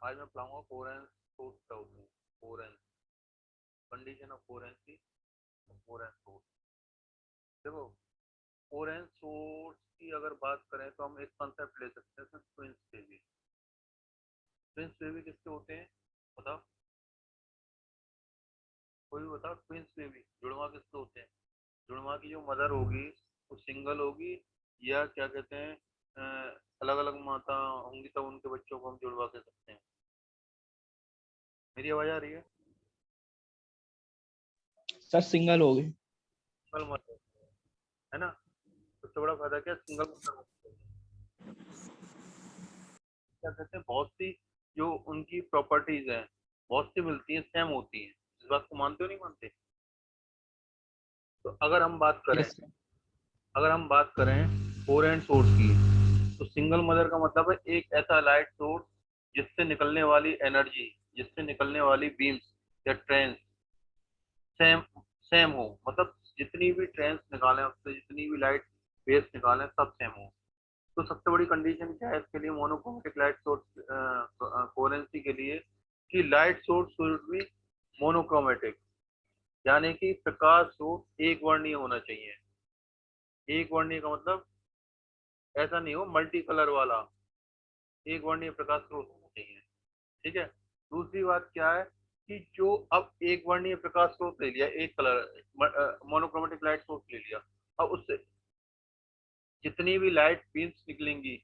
आज मैं पढ़ाऊंगा कोहेरेंस सोर्स क्या होते हैं। Coherence, condition of coherency, coherence source. देखो, कोहेरेंस सोर्स की अगर बात करें तो हम एक कंसेप्ट ले सकते हैं, ट्विंस बेबी। ट्विंस बेबी किसके होते हैं बताओ, कोई भी बताओ। ट्विंस बेबी जुड़वा किसके होते हैं? जुड़वा की जो मदर होगी वो सिंगल होगी, या क्या कहते हैं अलग अलग माता होंगी तब उनके बच्चों को हम जुड़वा कह सकते हैं। मेरी आवाज आ रही है? सर सिंगल हो गए। सिंगल मदर है ना। सबसे बड़ा फायदा क्या, सिंगल मदर। क्या कहते हैं, बहुत सी जो उनकी प्रॉपर्टीज हैं बहुत सी मिलती हैं, सेम होती हैं। इस बात को मानते हो नहीं मानते? तो अगर हम बात करें, यस सर। अगर हम बात करें कोहेरेंट सोर्स की, तो सिंगल मदर का मतलब है एक ऐसा लाइट सोर्स जिससे निकलने वाली एनर्जी, जिससे निकलने वाली बीम्स या ट्रेंस सेम सेम हो। मतलब जितनी भी ट्रेंस निकालें उससे, जितनी भी लाइट वेव्स निकालें सब सेम हो। तो सबसे बड़ी कंडीशन क्या है इसके लिए, मोनोक्रोमेटिक लाइट सोर्स कोहेरेंसी के लिए, कि light source should be monochromatic, यानी कि प्रकाश स्रोत एक वर्णीय होना चाहिए। एक वर्णीय का मतलब ऐसा नहीं हो मल्टी कलर वाला, एक वर्णीय प्रकाश स्रोत होना चाहिए। ठीक है। दूसरी बात क्या है कि जो अब एक वर्णीय प्रकाश स्रोत ले लिया, एक कलर मोनोक्रोमेटिक लाइट सोर्स ले लिया, अब उससे जितनी भी लाइट बीम्स निकलेंगी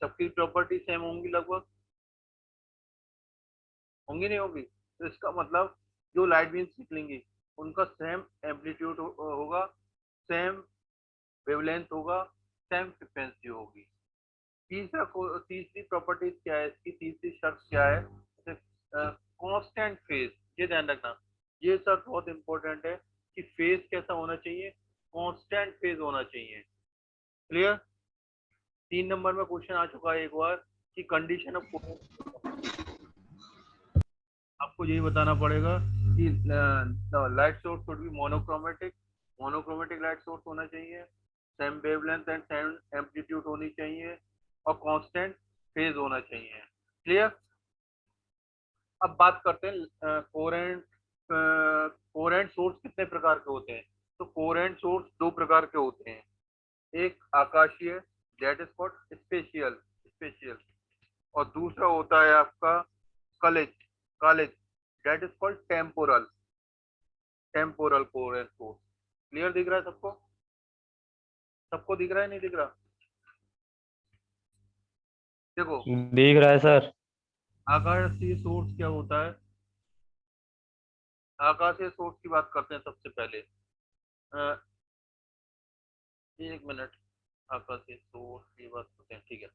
सबकी प्रॉपर्टी सेम होंगी लगभग, होंगी नहीं होगी? तो इसका मतलब जो लाइट बीम्स निकलेंगी उनका सेम एम्पलीट्यूड होगा, सेम वेवलेंथ होगा, सेम फ्रिक्वेंसी होगी। तीसरी प्रॉपर्टी क्या है इसकी, तीसरी शर्त क्या है, कांस्टेंट फेज। ये ध्यान रखना, ये शर्त बहुत इंपॉर्टेंट है कि फेज कैसा होना चाहिए, कांस्टेंट फेज होना चाहिए। क्लियर? 3 नंबर में क्वेश्चन आ चुका है एक बार कि कंडीशन ऑफ, आपको यही बताना पड़ेगा कि light source should be monochromatic, monochromatic light source होना चाहिए, same wavelength and same amplitude होनी चाहिए, और कांस्टेंट फेज होना चाहिए। क्लियर? अब बात करते हैं कोरेंट। कोरेंट सोर्स कितने प्रकार के होते हैं? तो कोरेंट सोर्स दो प्रकार के होते हैं, एक आकाशीय, that is called spatial, spatial, और दूसरा होता है आपका कॉलेज, कॉलेज, that is called temporal, temporal coherent source. Clear दिख रहा है सबको? सबको दिख रहा है नहीं दिख रहा? देखो, दिख रहा है सर। आकाशीय सोर्स क्या होता है? आकाशीय सोर्स की बात करते हैं सबसे पहले। अ, एक मिनट, आकाशीय सोर्स की बात करते हैं, ठीक है।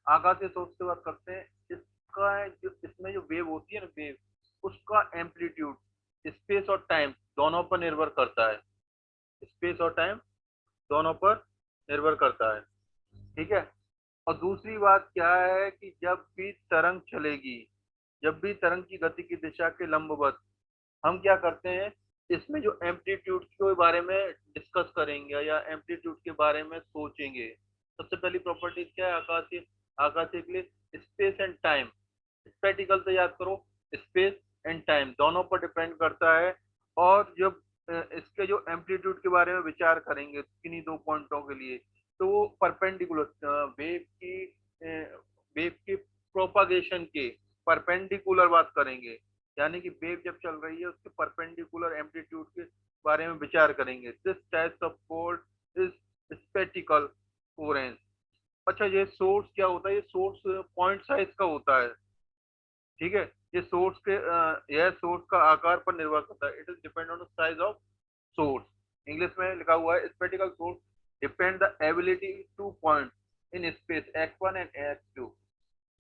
आकाशीय सोर्स की बात करते हैं। इसका जो इसमें जो वेव होती है ना, वेव, उसका एम्पलीट्यूड स्पेस और टाइम दोनों पर निर्भर करता है, स्पेस और टाइम दोनों पर निर्भर करता है। ठीक है। और दूसरी बात क्या है कि जब भी तरंग चलेगी, जब भी तरंग की गति की दिशा के लंबवत, हम क्या करते हैं, इसमें जो एम्पलीट्यूड के बारे में डिस्कस करेंगे या एम्पलीट्यूड के बारे में सोचेंगे। सबसे पहली प्रॉपर्टी क्या है आकाशीय, आकाशीय के लिए स्पेस एंड टाइम, स्पेटिकल से याद करो, स्पेस एंड टाइम दोनों पर डिपेंड करता है। और जब इसके जो एम्पलीट्यूड के बारे में विचार करेंगे किन्हीं दो पॉइंटों के लिए, तो वो परपेंडिकुलर वेव की प्रोपागेशन के परपेंडिकुलर बात करेंगे, यानी कि वेव जब चल रही है उसके परपेंडिकुलर एम्पलीट्यूड के बारे में विचार करेंगे। This type of code is spectacled coherence. अच्छा, ये सोर्स क्या होता है? ये सोर्स पॉइंट साइज का होता है। ठीक है। ये सोर्स के यह सोर्स का आकार पर निर्भर करता है, it is depend on the size of source. English में लिखा हुआ है spectacled source depend the ability two point in space x1 and x2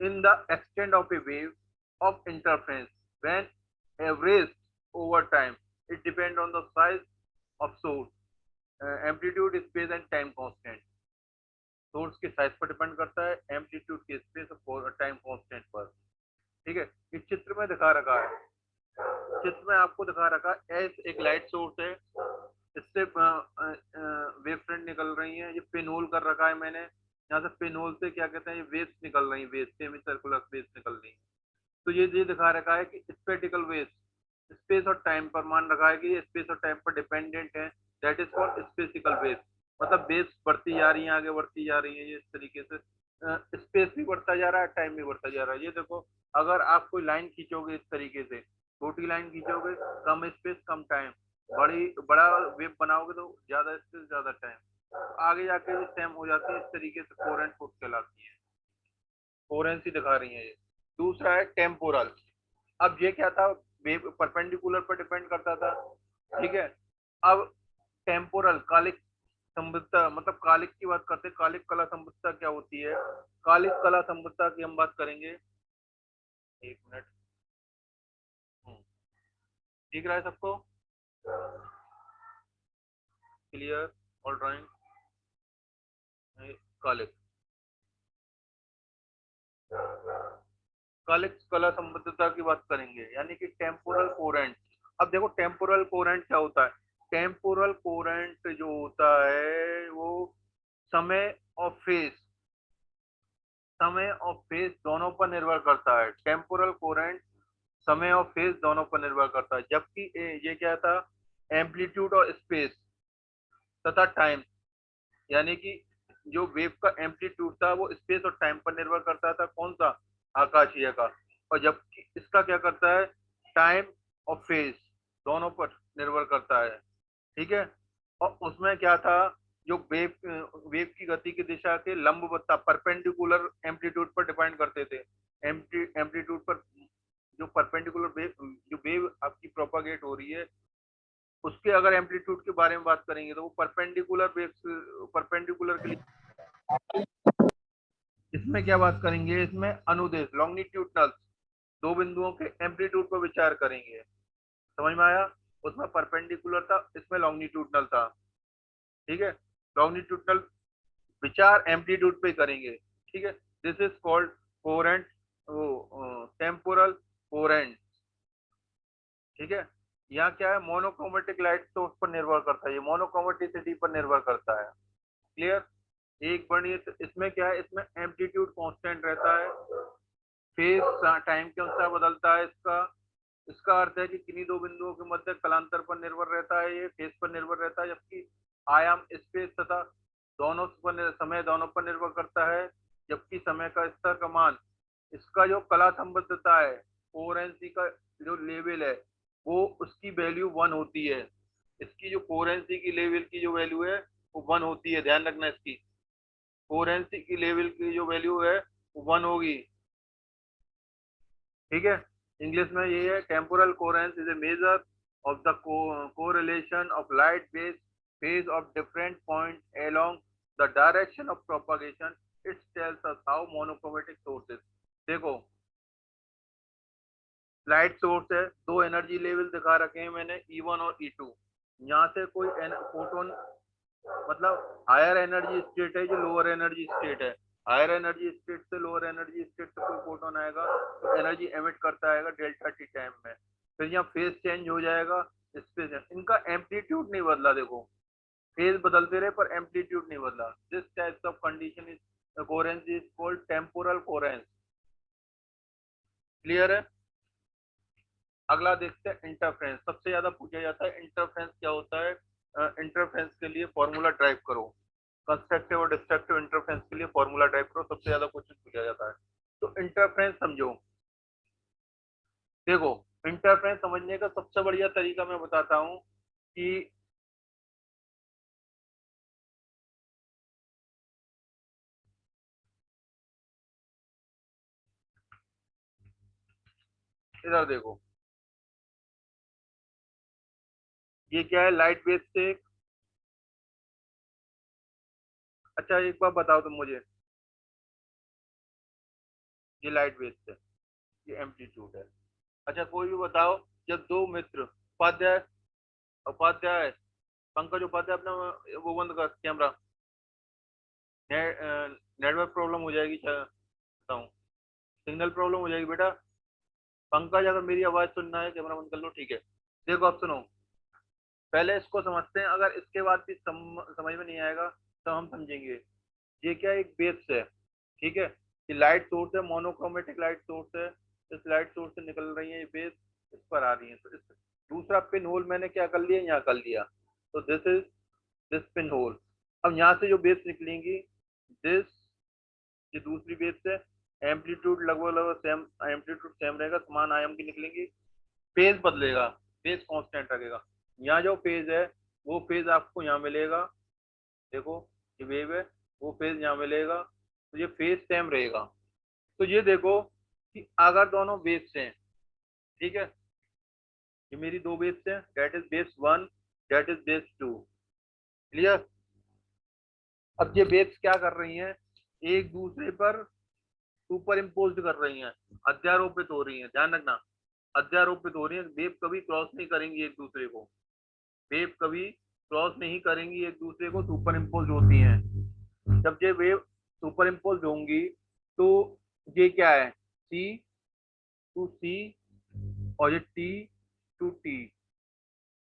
in the extent of a wave of interference when averaged over time. It depends on the size of source, amplitude, space and time constant. Source के size पर depend करता है, amplitude के space और time constant पर। ठीक है। इस चित्र में दिखा रखा है, चित्र में आपको दिखा रखा है, एस एक लाइट सोर्स है, इससे वेव फ्रंट निकल रही है, ये पिन होल कर रखा है मैंने, यहाँ से पिन होल से क्या कहते हैं ये वेव्स निकल रही है, वेव सेमी सर्कुलर वेव्स निकल रही है। तो ये दिखा रखा है कि स्पेटिकल वेव्स स्पेस और टाइम पर मान रखा है कि ये स्पेस और टाइम पर डिपेंडेंट है, दैट इज कॉल्ड स्पेसिकल वेव्स। मतलब वेव्स बढ़ती जा रही हैं, आगे बढ़ती जा रही हैं, ये इस तरीके से स्पेस भी बढ़ता जा रहा है, टाइम भी बढ़ता जा रहा है। ये देखो, अगर आप कोई लाइन खींचोगे इस तरीके से, छोटी लाइन खींचोगे, कम स्पेस कम टाइम, बड़ी बड़ा वेव बनाओगे तो ज्यादा स्पेस ज्यादा टाइम, आगे जाके सेम हो जाती है। इस तरीके से कोहेरेंट फोर्स कहलाती है, कोहेरेंसी दिखा रही है ये। दूसरा है टेम्पोरल। अब ये क्या था, वेव परपेंडिकुलर पर डिपेंड करता था, ठीक है। अब टेम्पोरल कालिक संबद्धता, मतलब कालिक की बात करते हैं, कालिक कला संबद्धता क्या होती है, कालिक कला संबद्धता की हम बात करेंगे। एक मिनट, ठीक रहा है सबको, क्लियर, ऑल ड्राइंग, कालिक कालिक कला संबद्धता की बात करेंगे, यानी कि टेम्पोरल कोरेंट। अब देखो टेम्पोरल कोरेंट क्या होता है, टेम्पोरल कोरेंट जो होता है वो समय और फेज, समय और फेज दोनों पर निर्भर करता है। टेम्पोरल कोरेंट समय और फेज दोनों पर निर्भर करता है, जबकि ये क्या था, एम्पलीट्यूड और स्पेस तथा टाइम, यानी कि जो वेव का एम्पलीट्यूड था वो स्पेस और टाइम पर निर्भर करता था, कौन सा, आकाशीय का। और जबकि इसका क्या करता है, टाइम और फेज दोनों पर निर्भर करता है, ठीक है। और उसमें क्या था, जो वेव वेव की गति की दिशा के लंबवत्ता परपेंडिकुलर एम्पलीट्यूड पर डिपेंड करते थे। एम्पलीट्यूड पर जो परपेंडिकुलर वेव, जो वेव आपकी प्रोपागेट हो रही है, उसके अगर एम्पलीट्यूड के बारे में बात करेंगे तो वो परपेंडिकुलर वेव, परपेंडिकुलर के लिए इसमें क्या बात करेंगे, इसमें अनुदेश लॉन्गिट्यूडनल दो बिंदुओं के एम्पलीट्यूड पर विचार करेंगे, समझ में आया। उसमें परपेंडिकुलर था, इसमें लॉन्गिट्यूडनल था, ठीक है। लॉन्गिट्यूडनल विचार एम्पलीट्यूड पे करेंगे, ठीक है। This is called coherent, temporal coherent, ठीक है। यहाँ क्या है, मोनोक्रोमेटिक लाइट सोर्स पर निर्भर करता है, ये मोनोक्रोमेटिसिटी पर निर्भर करता है, क्लियर। एक बढ़िया, इसमें क्या है, इसमें एम्पलीट्यूड कांस्टेंट रहता है, फेज टाइम के अनुसार बदलता है इसका। इसका अर्थ है कि किन्हीं दो बिंदुओं के मध्य कलांतर पर निर्भर रहता है, ये फेज पर निर्भर रहता है, जबकि आयाम स्पेस तथा दोनों पर समय दोनों पर निर्भर करता है, जबकि समय का स्तर का मान, इसका जो कला संबद्धता है, कोहेरेंसी का जो लेवल है, वो उसकी वैल्यू 1 होती है। इसकी जो कोहेरेंसी की लेवल की जो वैल्यू है वो 1 होती है, ध्यान रखना। इसकी कोहेरेंसी की लेवल की जो वैल्यू है वो 1 होगी, ठीक है। इंग्लिश में ये है, temporal coherence is a measure of the correlation of light wave phase of different point along the direction of propagation. It tells us how monochromatic sources, देखो लाइट सोर्स है, दो एनर्जी लेवल दिखा रखे हैं मैंने, E1 और E2। यहाँ से कोई फोटोन, मतलब हायर एनर्जी स्टेट है, जो लोअर एनर्जी स्टेट है, हायर एनर्जी स्टेट से लोअर एनर्जी स्टेट से कोई फोटोन आएगा तो एनर्जी एमिट करता आएगा डेल्टा टी टाइम में, फिर यहाँ फेज चेंज हो जाएगा, स्पेस, इनका एम्पलीट्यूड नहीं बदला, देखो फेज बदलते रहे पर एम्पलीट्यूड नहीं बदला। This types of condition is coherence is called temporal coherence, clear है। अगला देखते हैं इंटरफेरेंस, सबसे ज्यादा पूछा जाता है इंटरफेरेंस क्या होता है। इंटरफेरेंस के लिए फॉर्मूला ड्राइव करो, कंस्ट्रक्टिव और डिस्ट्रक्टिव इंटरफेरेंस के लिए फॉर्मूला ड्राइव करो, सबसे ज्यादा क्वेश्चन पूछा जाता है। तो इंटरफेरेंस समझो, देखो इंटरफेरेंस समझने का सबसे बढ़िया तरीका मैं बताता हूँ कि इधर देखो, ये क्या है, लाइट वेव से, अच्छा एक बार बताओ तुम मुझे, ये लाइट वेव से, ये एम्पलीट्यूड है। अच्छा कोई भी बताओ, जब दो मित्र, उपाध्याय, उपाध्याय, पंकज उपाध्याय, अपना वो बंद कर कैमरा, नेटवर्क प्रॉब्लम हो जाएगी, बताऊँ, सिग्नल प्रॉब्लम हो जाएगी बेटा। पंकज अगर मेरी आवाज सुनना है कैमरा बंद कर लो, ठीक है। देखो अब सुनो, पहले इसको समझते हैं, अगर इसके बाद भी समझ में नहीं आएगा तो हम समझेंगे। ये क्या, एक बेस है, ठीक है। ये लाइट सोर्स है, मोनोक्रोमेटिक लाइट सोर्स है, इस लाइट सोर्स से निकल रही है, ये बेस इस पर आ रही है, तो इस दूसरा पिन होल मैंने क्या कर लिया, यहाँ कर लिया, तो this is this pin hole. अब यहाँ से जो बेस निकलेंगी, दिस, ये दूसरी बेस से एम्पलीट्यूड लगभग लगभग सेम, एम्पलीट्यूड सेम रहेगा, समान आयाम की निकलेंगी, फेज बदलेगा, फेज कांस्टेंट रखेगा। यहाँ जो फेज है वो फेज आपको यहाँ मिलेगा, देखो ये वेव है, वो फेज यहाँ मिलेगा, तो ये फेज सेम रहेगा। तो ये देखो कि अगर दोनों वेव्स हैं, ठीक है, ये मेरी दो वेव्स हैं, that is waves one, that is waves two, clear. अब ये वेव्स क्या कर रही हैं, एक दूसरे पर सुपर इम्पोज्ड कर रही हैं, अध्यारोपित हो रही हैं, ध्यान रखना, अध्यारोपित हो रही हैं, वेव कभी क्रॉस नहीं करेंगी एक दूसरे को, वेव कभी क्रॉस नहीं करेंगी एक दूसरे को, सुपर इम्पोज होती हैं। जब ये वेव सुपर इम्पोज होंगी तो ये क्या है, सी टू सी, और ये टी टू टी,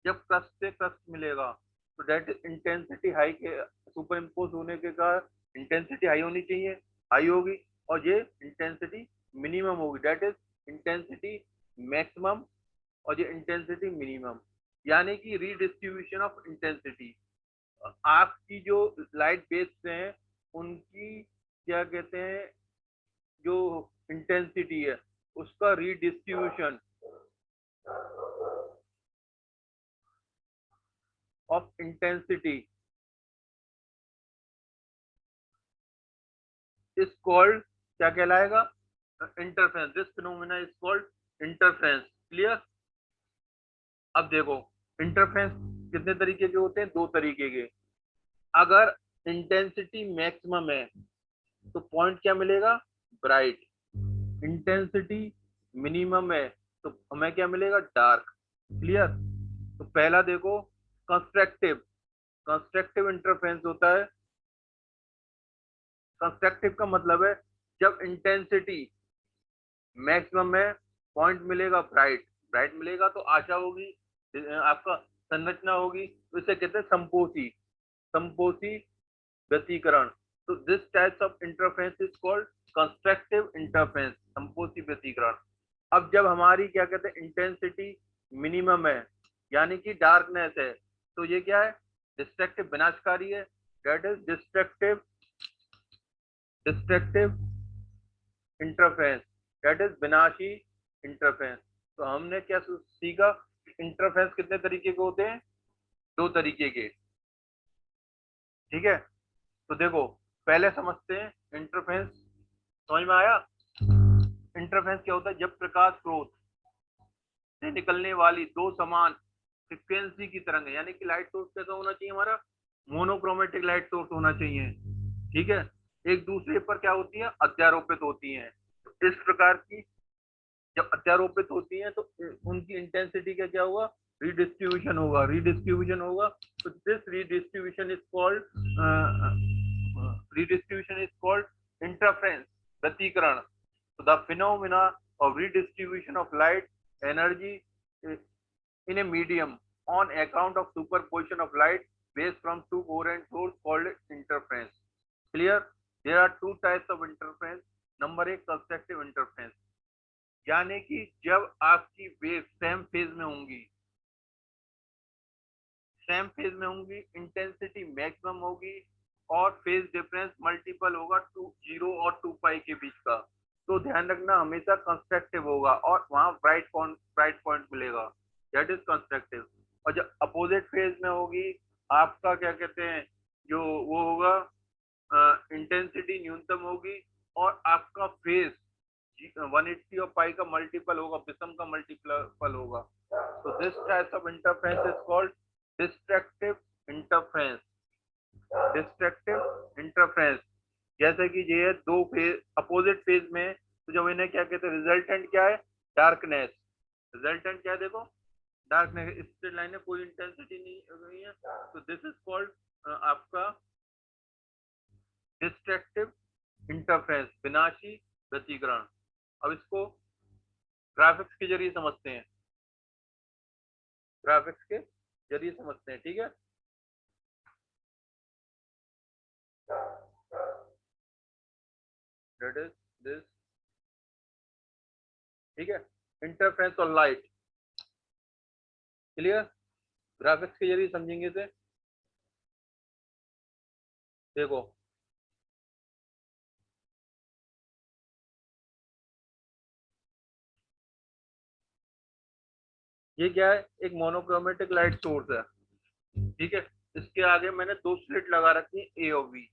जब क्रस्ट से क्रस्ट मिलेगा तो डेट इंटेंसिटी हाई के सुपर इम्पोज होने के कारण इंटेंसिटी हाई होनी चाहिए, हाई होगी, और ये इंटेंसिटी मिनिमम होगी, डेट इज इंटेंसिटी मैक्सिमम, और ये इंटेंसिटी मिनिमम, यानी कि रीडिस्ट्रीब्यूशन ऑफ इंटेंसिटी। आपकी जो लाइट बेस हैं उनकी क्या कहते हैं, जो इंटेंसिटी है उसका redistribution of intensity is called, क्या कहलाएगा, interference, this phenomena is called interference, clear. अब देखो इंटरफेरेंस कितने तरीके के होते हैं, दो तरीके के। अगर इंटेंसिटी मैक्सिमम है तो पॉइंट क्या मिलेगा, ब्राइट, इंटेंसिटी मिनिमम है तो हमें क्या मिलेगा, डार्क, क्लियर। तो पहला देखो कंस्ट्रक्टिव, कंस्ट्रक्टिव इंटरफेरेंस होता है, कंस्ट्रक्टिव का मतलब है जब इंटेंसिटी मैक्सिमम है, पॉइंट मिलेगा ब्राइट, ब्राइट मिलेगा तो आशा होगी, आपका संरचना होगी, तो इसे कहते हैं संपोषी, संपोषी व्यतिकरण। तो this types of interference is called constructive interference, संपोषी व्यतिकरण। अब जब हमारी क्या कहते हैं इंटेंसिटी मिनिमम है, यानी कि डार्कनेस है, तो ये क्या है, डिस्ट्रक्टिव, विनाशकारी है, that is destructive, destructive interference, that is विनाशी इंटरफेरेंस। तो हमने क्या सीखा, इंटरफेरेंस कितने तरीके के होते हैं, दो तरीके के, ठीक है। तो देखो पहले समझते हैं इंटरफेरेंस, समझ में आया। इंटरफेरेंस क्या होता है, जब प्रकाश स्रोत से निकलने वाली दो समान फ्रिक्वेंसी की तरंग, यानी कि लाइट सोर्स कैसा होना चाहिए हमारा, मोनोक्रोमेटिक लाइट सोर्स होना चाहिए, ठीक है, एक दूसरे पर क्या होती है, अध्यारोपित होती हैं। तो इस प्रकार की जब अध्यारोपित होती हैं तो उनकी इंटेंसिटी का क्या होगा, रीडिस्ट्रीब्यूशन होगा, रीडिस्ट्रीब्यूशन होगा, तो this redistribution is called interference, व्यतिकरण। तो the phenomena of redistribution of light energy in a medium on account of superposition of light waves from two coherent sources called interference. Clear? There are two types of interference. Number एक constructive interference, यानी कि जब आपकी wave same phase में होंगी, same phase में होंगी, intensity maximum होगी और फेज डिफरेंस मल्टीपल होगा टू जीरो और टू पाई के बीच का, तो ध्यान रखना हमेशा कंस्ट्रक्टिव होगा और वहां ब्राइट पॉइंट मिलेगा, दैट इज कंस्ट्रक्टिव। और जब अपोजिट फेज में होगी, आपका क्या कहते हैं, जो वो होगा, इंटेंसिटी न्यूनतम होगी और आपका फेज 180 और पाई का मल्टीपल होगा, विषम का मल्टीपल होगा। तो this type of interference is called destructive interference, destructive interference. जैसे कि ये है दो फेज अपोजिट फेज में, तो जब इन्हें क्या कहते हैं, रिजल्टेंट क्या है, डार्कनेस, रिजल्टेंट क्या है, देखो डार्कनेस, स्ट्रेट लाइन में कोई इंटेंसिटी नहीं है, तो दिस इज कॉल्ड आपका डिस्ट्रक्टिव इंटरफेरेंस, विनाशी व्यतिकरण। अब इसको ग्राफिक्स के जरिए समझते हैं, ग्राफिक्स के जरिए समझते हैं, ठीक है। That is this ठीक है, इंटरफेरेंस और लाइट। क्लियर? ग्राफिक्स के जरिए समझेंगे इसे। देखो ये क्या है, एक मोनोक्रोमेटिक लाइट सोर्स है। ठीक है, इसके आगे मैंने दो स्लिट लगा रखी है, ए और बी।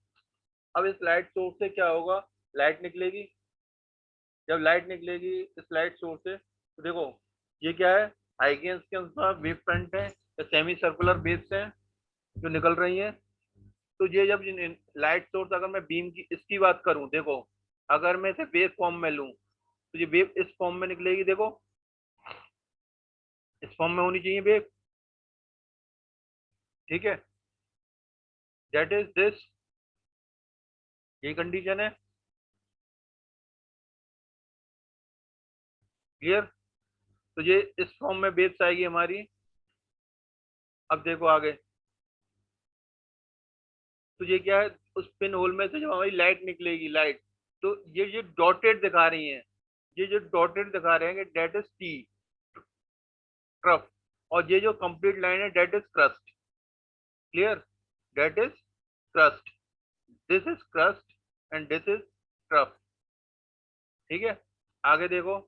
अब इस लाइट सोर्स से क्या होगा, लाइट निकलेगी। जब लाइट निकलेगी इस लाइट सोर्स से, तो देखो ये क्या है, हाइगेंस के अनुसार वेव फ्रंट है या सेमी सर्कुलर वेव्स हैं जो निकल रही हैं। तो ये जब लाइट सोर्स, अगर मैं बीम की इसकी बात करूं, देखो अगर मैं इसे वेव फॉर्म में लूं तो ये वेव इस फॉर्म में निकलेगी। देखो इस फॉर्म में होनी चाहिए वेव। ठीक है, दैट इज दिस, ये कंडीशन है। क्लियर? तो ये इस फॉर्म में वेव्स आएगी हमारी। अब देखो आगे, तो ये क्या है, उस पिन होल में से जब हमारी लाइट निकलेगी, लाइट, तो ये डॉटेड दिखा रही है, ये जो डॉटेड दिखा रहे हैं डेट इज टी, ट्रफ। और ये जो कंप्लीट लाइन है that is crust. Clear? That is crust, this is crust and this is trough. ठीक है, आगे देखो,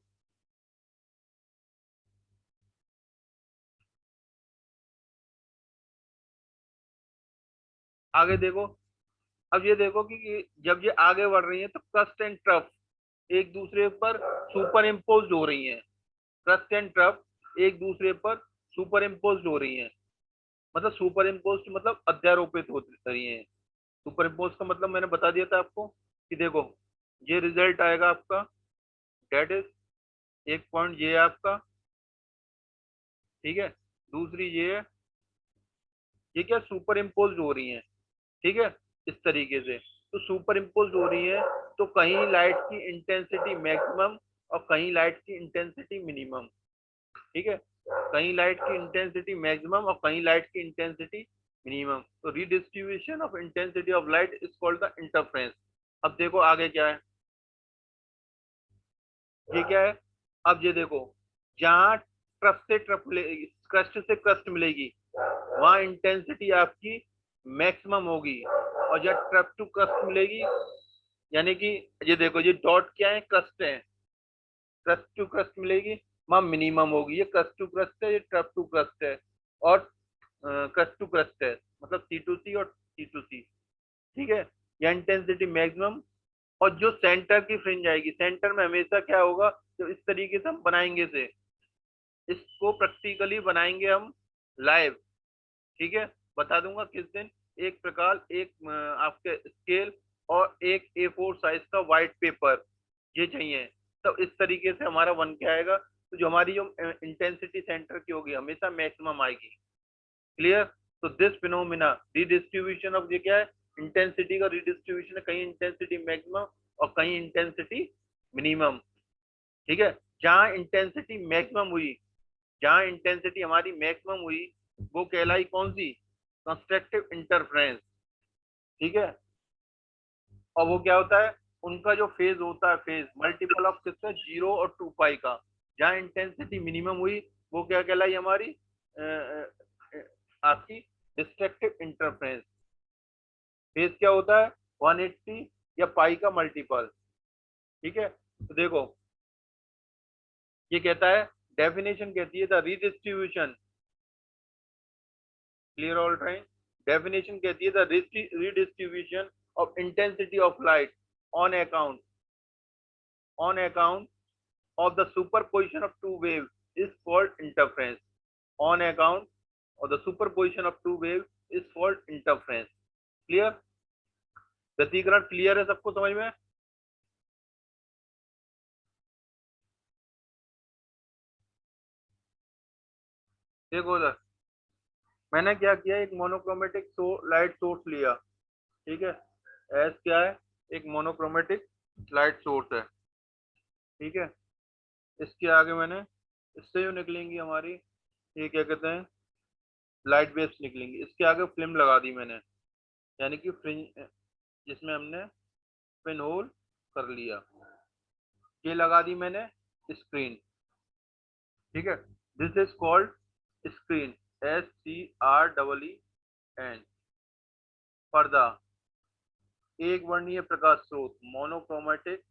आगे देखो। अब ये देखो कि जब ये आगे बढ़ रही है तो क्रस्ट एंड ट्रफ एक दूसरे पर सुपर इम्पोज हो रही हैं। क्रस्ट एंड ट्रफ एक दूसरे पर सुपर इम्पोज हो रही हैं। मतलब सुपर इम्पोज मतलब अध्यारोपित हो रही हैं। सुपर इम्पोज का मतलब मैंने बता दिया था आपको कि देखो ये रिजल्ट आएगा आपका, डेट इज एक पॉइंट ये है आपका। ठीक है, दूसरी ये है, ये क्या सुपर इम्पोज हो रही है। ठीक है, इस तरीके से तो सुपर इम्पोज हो रही है। तो कहीं लाइट की इंटेंसिटी मैक्सिमम और कहीं लाइट की इंटेंसिटी मिनिमम। ठीक है, कहीं लाइट की इंटेंसिटी मैक्सिमम और कहीं लाइट की इंटेंसिटी मिनिमम। तो redistribution of intensity of light is called the interference. अब देखो आगे क्या है, ये क्या है, अब ये देखो जहां ट्रफ से ट्रफ मिलेगी, क्रस्ट से क्रस्ट मिलेगी, वहां इंटेंसिटी आपकी मैक्सिमम होगी। और जब ट्रफ टू क्रस्ट मिलेगी, यानी कि ये देखो ये डॉट क्या है, क्रस्ट है, क्रस्ट टू क्रस्ट मिलेगी, वहां मिनिमम होगी। ये क्रस्ट टू क्रस्ट है, ये ट्रफ टू क्रस्ट है, और क्रस्ट टू क्रस्ट है, मतलब सी टू सी और सी टू सी। ठीक है, या इंटेंसिटी मैक्सिमम। और जो सेंटर की फ्रिंज आएगी, सेंटर में हमेशा क्या होगा, जो इस तरीके से हम बनाएंगे से, इसको प्रैक्टिकली बनाएंगे हम लाइव। ठीक है, बता दूंगा किस दिन। एक प्रकार एक आपके स्केल और एक A4 साइज का व्हाइट पेपर ये चाहिए। तो इस तरीके से हमारा बन के आएगा। तो जो हमारी जो इंटेंसिटी सेंटर की होगी हमेशा मैक्सिमम आएगी। क्लियर? तो दिस फिनोमिना रिडिस्ट्रीब्यूशन ऑफ, ये क्या है, इंटेंसिटी का रिडिस्ट्रीब्यूशन है, कहीं इंटेंसिटी मैक्सिमम और कहीं इंटेंसिटी मिनिमम। ठीक है, जहां इंटेंसिटी मैक्सिमम हुई, जहां इंटेंसिटी हमारी मैक्सिमम हुई, वो कहलाई कौन सी, कंस्ट्रक्टिव इंटरफेरेंस। ठीक है, और वो क्या होता है, उनका जो फेज होता है, फेज मल्टीपल ऑफ किसका, 0 और 2 पाई का। जहां इंटेंसिटी मिनिमम हुई वो क्या कहलाई हमारी, आपकी डिस्ट्रक्टिव इंटरफेरेंस। फेज क्या होता है, 180 या पाई का मल्टीपल। ठीक है, तो देखो ये कहता है, डेफिनेशन कहती है the redistribution. Clear all time? Definition कहती है the redistribution of intensity of light on account of the superposition of two waves is called interference. On account of the superposition of two waves is called interference. Clear? व्यतिकरण clear है सबको समझ में? देखो sir, मैंने क्या किया, एक मोनोक्रोमेटिक लाइट सोर्स लिया। ठीक है, एस क्या है, एक मोनोक्रोमेटिक लाइट सोर्स है। ठीक है, इसके आगे मैंने, इससे जो निकलेंगी हमारी, ये क्या कहते हैं, लाइट वेव्स निकलेंगी, इसके आगे फिल्म लगा दी मैंने, यानी कि फ्रिंज, जिसमें हमने पिन होल कर लिया, ये लगा दी मैंने। स्क्रीन, ठीक है। This is called screen, SCREEN। पर्दा, एक वर्णीय प्रकाश स्रोत, monochromatic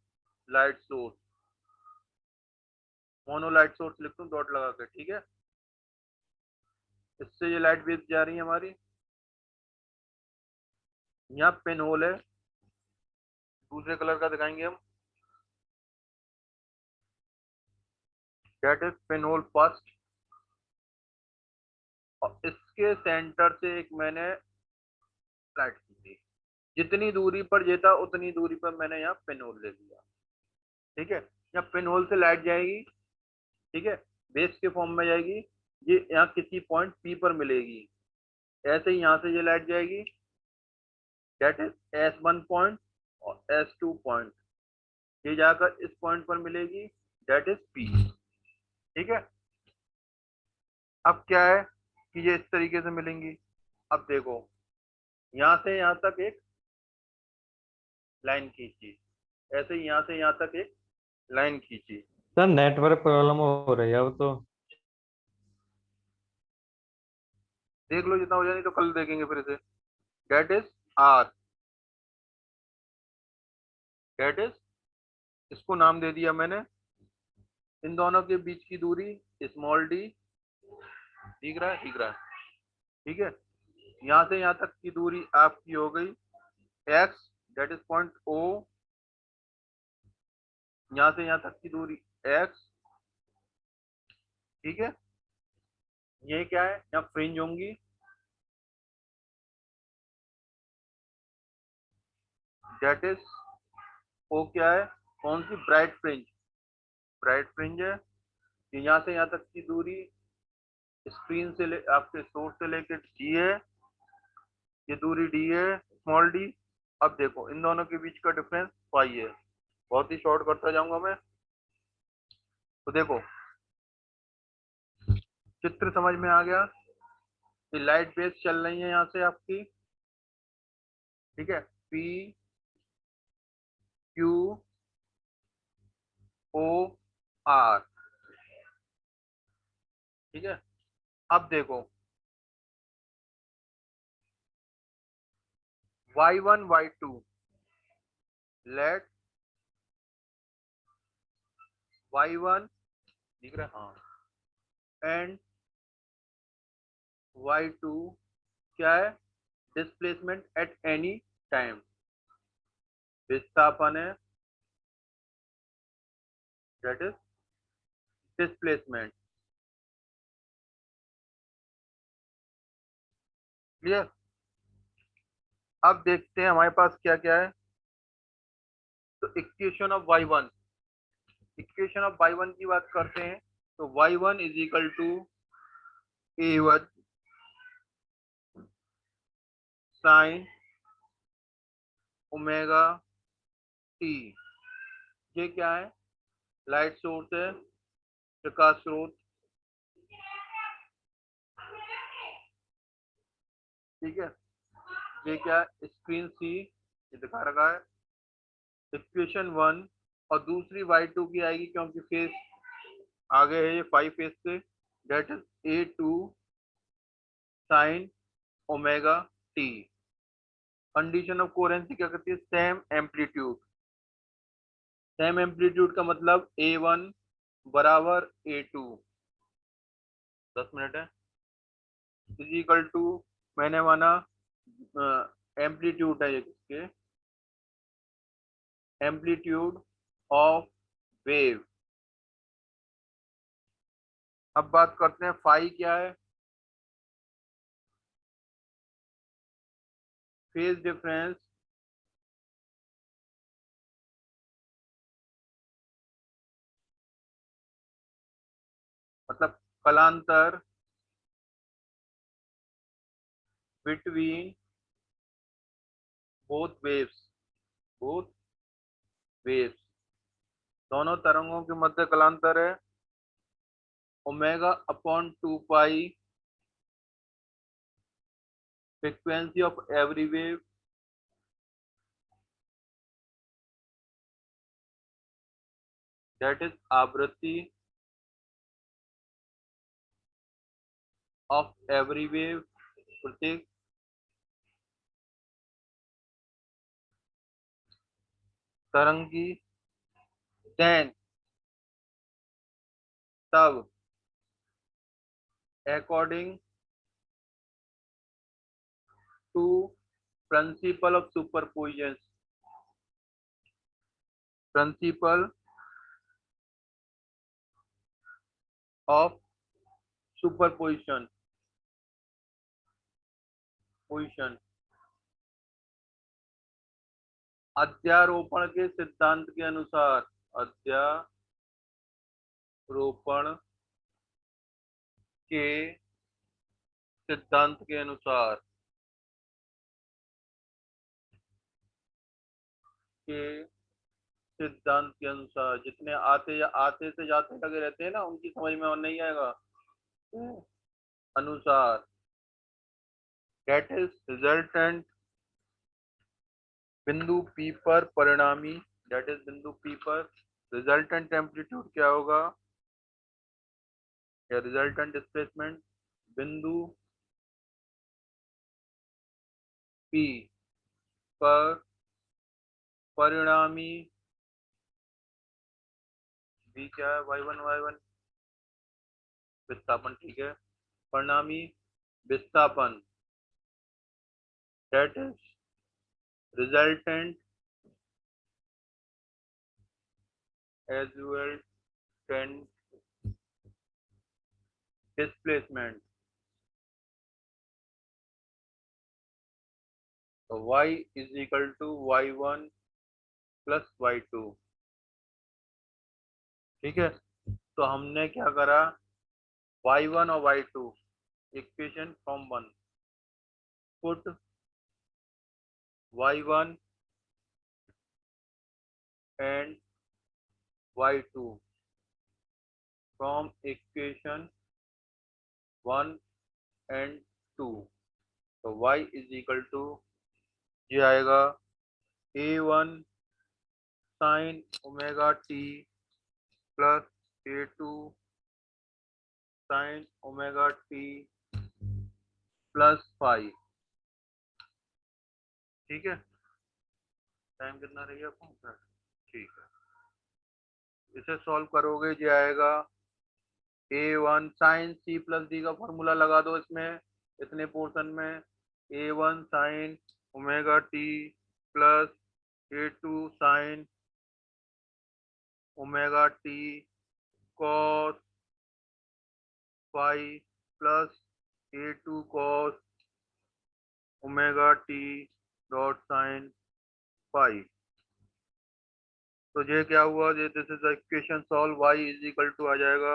light source, mono light source लिख दूं डॉट लगा के, ठीक है। इससे ये लाइट वेव जा रही है हमारी। यहाँ पिन होल है, दूसरे कलर का दिखाएंगे हम, that is pin hole first. और इसके सेंटर से एक मैंने लाइट खींची, जितनी दूरी पर ये था उतनी दूरी पर मैंने यहाँ पिन होल ले लिया, ठीक है। यहाँ पिन होल से लाइट जाएगी, ठीक है, बेस के फॉर्म में जाएगी, ये यहाँ किसी पॉइंट पी पर मिलेगी। ऐसे ही यहाँ से ये लाइट जाएगी, दैट इज S1 पॉइंट और S2 पॉइंट, ये जाकर इस पॉइंट पर मिलेगी, दैट इज पी, ठीक है। अब क्या है कि ये इस तरीके से मिलेंगी। अब देखो, यहाँ से यहाँ तक एक लाइन खींची, ऐसे ही यहाँ से यहाँ तक एक लाइन खींची। सर नेटवर्क प्रॉब्लम हो रही है अब तो। देख लो जितना हो जाए, नहीं तो कल देखेंगे फिर से। That is R, that is, इसको नाम दे दिया मैंने, इन दोनों के बीच की दूरी स्मॉल डी, दिख रहा है, दिख रहा है, ठीक है। यहाँ से यहाँ तक की दूरी आपकी हो गई X, that is point O, यहाँ से यहाँ तक की दूरी एक्स, ठीक है। ये क्या है, यहाँ फ्रिंज होंगी, दैट इज ओ, क्या है, कौन सी, ब्राइट फ्रिंज, ब्राइट फ्रिंज है। यहाँ से यहाँ तक की दूरी स्क्रीन से आपके सोर्स से लेकर डी है, ये दूरी डी है, स्मॉल डी। अब देखो इन दोनों के बीच का डिफरेंस पाई है, बहुत ही शॉर्ट करता जाऊंगा मैं। तो देखो चित्र समझ में आ गया, ये लाइट बेस चल रही है यहाँ से आपकी, ठीक है, पी क्यू ओ आर, ठीक है। अब देखो Y1 Y2, लेट Y1, दिख रहा है, हाँ, एंड Y2 क्या है, डिस्प्लेसमेंट एट एनी टाइम, विस्थापन है, दैट इज डिस्प्लेसमेंट, क्लियर। अब देखते हैं हमारे पास क्या क्या है। तो equation of Y1, equation of Y1 की बात करते हैं, तो Y1 is equal to A1 sine omega t, ये क्या है, लाइट सोर्स है, प्रकाश स्रोत, ठीक है। ये क्या है, स्क्रीन सी, ये दिखा रखा है, इक्वेशन 1। और दूसरी Y2 की आएगी, क्योंकि फेस आगे है ये 5 फेस से, that is A2 sign omega T. Condition of coherency क्या करती है, सेम एम्पलीट्यूड, सेम एम्पलीट्यूड का मतलब A1 बराबर A2, 10 मिनट है, इज इक्वल टू, मैंने माना एम्पलीट्यूड है ये, किसके, एम्पलीट्यूड ऑफ वेव। अब बात करते हैं फाई क्या है, फेज डिफरेंस मतलब कलांतर between both waves, both waves, दोनों तरंगों के मध्य कलांतर है, omega upon 2 pi frequency of every wave that is आवृत्ति ऑफ एवरी वेव, प्रत्येक तरंग की, देन तब, according to principle of superposition, principle of superposition, position, अध्यारोपण के सिद्धांत के अनुसार, अध्यारोपण के सिद्धांत के अनुसार, के सिद्धांत के अनुसार, जितने आते या आते से जाते लगे रहते हैं ना, उनकी समझ में और नहीं आएगा, अनुसार, दैट इज रिजल्टेंट बिंदु P पर परिणामी, दैट इज बिंदु P पर रिजल्टेंट एम्पलीट्यूड क्या होगा, या रिजल्टेंट डिस्प्लेसमेंट बिंदु P पर परिणामी, V क्या है, y1 विस्थापन, ठीक है, परिणामी विस्थापन, that is resultant resultant displacement, तो y is equal to y1 plus y2, ठीक है। तो हमने क्या करा, y1 और y2 equation from 1, put y1 and y2 from equation 1 and 2, तो y is equal to, ये आएगा a1 sin omega t plus a2 sin omega t plus five, ठीक है। टाइम कितना रह गया, 5 मिनट, ठीक है। इसे सॉल्व करोगे, ये आएगा a1 sin c plus d का फॉर्मूला लगा दो इसमें, इतने पोर्शन में, a1 sin omega t plus a2 sin omega t cos five plus a2 cos omega t dot sine five. तो ये क्या हुआ, ये this is the equation solve, y is equal to आ जाएगा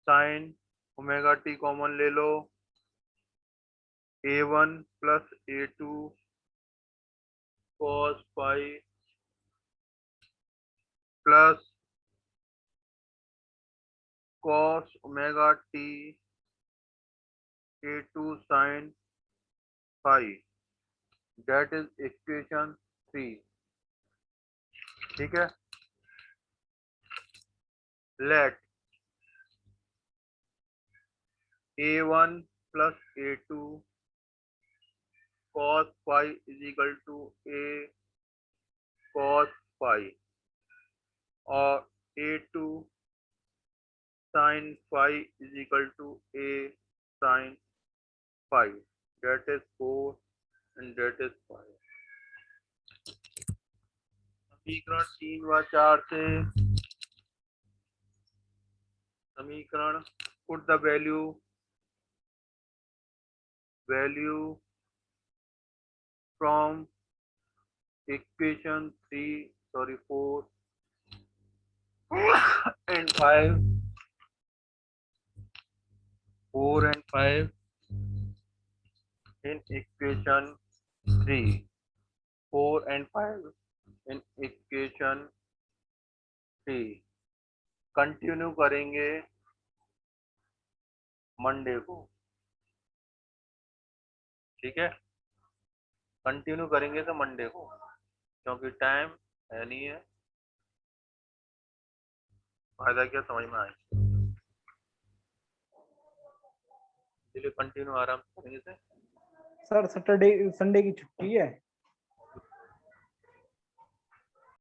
साइन ओमेगा t कॉमन ले लो, a1 plus a2 cos five plus cos omega t a2 sin five, that is equation 3, ठीक है। Let a1 plus a2 cos five is equal to a cos five और a2 sin five is equal to a sin five, that is 4 and that is 5। समीकरण 3 व 4 से समीकरण put the value from equation 4 and 5, 4 and 5 in equation 3, 4 and 5 in equation 3। Continue करेंगे Monday को, ठीक है, continue करेंगे तो मंडे को, क्योंकि टाइम है नहीं है, फायदा क्या समझ में आए, चलिए कंटिन्यू आराम से करेंगे से। सर सैटरडे संडे की छुट्टी है।